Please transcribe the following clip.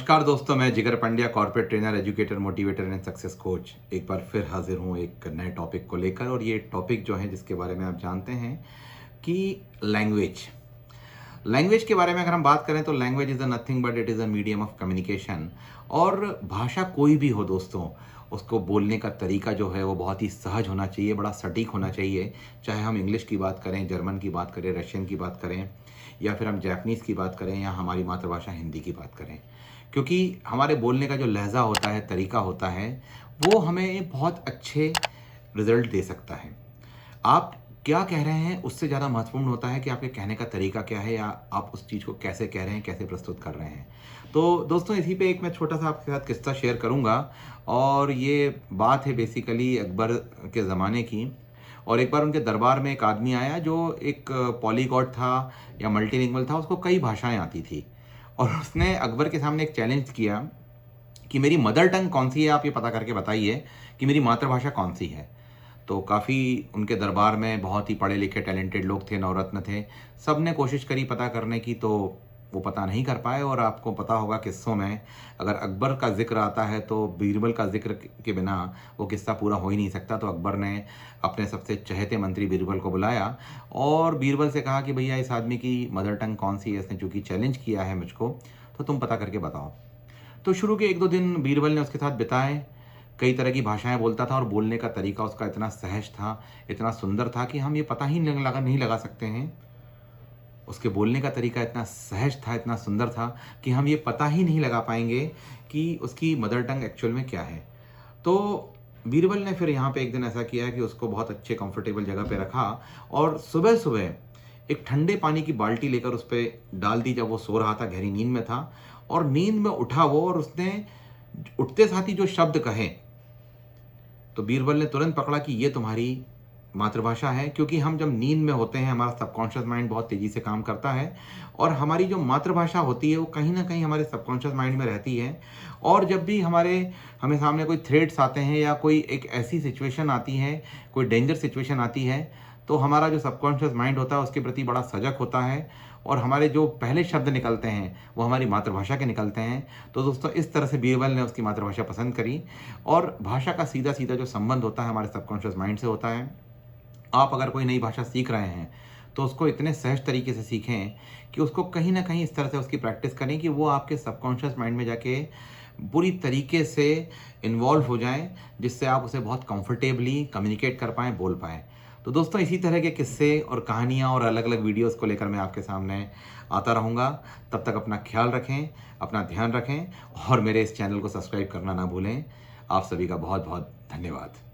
नमस्कार दोस्तों, मैं जिगर Pandya, corporate trainer, educator, motivator and success coach. एक बार फिर हाजिर हूँ एक नए टॉपिक को लेकर। और ये टॉपिक जो है जिसके बारे में आप जानते हैं कि लैंग्वेज के बारे में अगर हम बात करें तो language is a nothing but it is a medium of communication. और भाषा कोई भी हो दोस्तों, उसको बोलने का तरीका जो है वो बहुत ही सहज होना चाहिए, बड़ा सटीक होना चाहिए। चाहे हम इंग्लिश की बात करें, जर्मन की बात करें, रशियन की बात करें, या फिर हम जापानीज़ की बात करें, या हमारी मातृभाषा हिंदी की बात करें। क्योंकि हमारे बोलने का जो लहज़ा होता है, तरीका होता है, वो हमें बहुत अच्छे रिज़ल्ट दे सकता है। आप क्या कह रहे हैं उससे ज़्यादा महत्वपूर्ण होता है कि आपके कहने का तरीका क्या है, या आप उस चीज़ को कैसे कह रहे हैं, कैसे प्रस्तुत कर रहे हैं। तो दोस्तों, इसी पे एक मैं छोटा-सा आपके साथ किस्सा शेयर करूँगा। और ये बात है बेसिकली अकबर के ज़माने की। और एक बार उनके दरबार में एक आदमी आया जो एक पॉलीगॉट था या मल्टीलिंगुअल था, उसको कई भाषाएँ आती थी। और उसने अकबर के सामने एक चैलेंज किया कि मेरी मदर टंग कौन-सी है, आप ये पता करके बताइए कि मेरी मातृभाषा कौन-सी है। तो काफ़ी उनके दरबार में बहुत ही पढ़े लिखे टैलेंटेड लोग थे, नवरत्न थे। सब ने कोशिश करी पता करने की, तो वो पता नहीं कर पाए। और आपको पता होगा किस्सों में अगर अकबर का ज़िक्र आता है तो बीरबल का ज़िक्र के बिना वो किस्सा पूरा हो ही नहीं सकता। तो अकबर ने अपने सबसे चहेते मंत्री बीरबल को बुलाया और बीरबल से कहा कि भैया, इस आदमी की मदर टंग कौन सी है, इसने चूँकि चैलेंज किया है मुझको, तो तुम पता करके बताओ। तो शुरू के 1-2 दिन बीरबल ने उसके साथ बिताए। कई तरह की भाषाएँ बोलता था और बोलने का तरीका उसका इतना सहज था, इतना सुंदर था कि हम ये पता ही नहीं लगा सकते हैं। उसके बोलने का तरीका इतना सहज था, इतना सुंदर था कि हम ये पता ही नहीं लगा पाएँगे कि उसकी मदर टंग एक्चुअल में क्या है। तो बीरबल ने फिर यहाँ पे एक दिन ऐसा किया कि उसको बहुत अच्छे कंफर्टेबल जगह पे रखा और सुबह-सुबह एक ठंडे पानी की बाल्टी लेकर उस पे डाल दी, जब वो सो रहा था, गहरी नींद में था। और नींद में उठा वो, और उसने उठते साथ ही जो शब्द कहे, तो बीरबल ने तुरंत पकड़ा कि ये तुम्हारी मातृभाषा है। क्योंकि हम जब नींद में होते हैं, हमारा सबकॉन्शियस माइंड बहुत तेज़ी से काम करता है, और हमारी जो मातृभाषा होती है वो कहीं ना कहीं हमारे सबकॉन्शियस माइंड में रहती है। और जब भी हमें सामने कोई थ्रेट्स आते हैं या कोई एक ऐसी सिचुएशन आती है, कोई डेंजर सिचुएशन आती है, तो हमारा जो सबकॉन्शियस माइंड होता है उसके प्रति बड़ा सजग होता है, और हमारे जो पहले शब्द निकलते हैं वो हमारी मातृभाषा के निकलते हैं। तो दोस्तों, इस तरह से बीरबल ने उसकी मातृभाषा पसंद करी। और भाषा का सीधा सीधा जो संबंध होता है हमारे सबकॉन्शियस माइंड से होता है। आप अगर कोई नई भाषा सीख रहे हैं तो उसको इतने सहज तरीके से सीखें कि उसको कहीं ना कहीं इस तरह से उसकी प्रैक्टिस करें कि वो आपके सबकॉन्शियस माइंड में जाके पूरी तरीके से इन्वॉल्व हो जाए, जिससे आप उसे बहुत कंफर्टेबली कम्युनिकेट कर पाएँ, बोल पाएँ। तो दोस्तों, इसी तरह के किस्से और कहानियाँ और अलग अलग वीडियोज़ को लेकर मैं आपके सामने आता रहूँगा। तब तक अपना ख्याल रखें, अपना ध्यान रखें, और मेरे इस चैनल को सब्सक्राइब करना ना भूलें। आप सभी का बहुत बहुत धन्यवाद।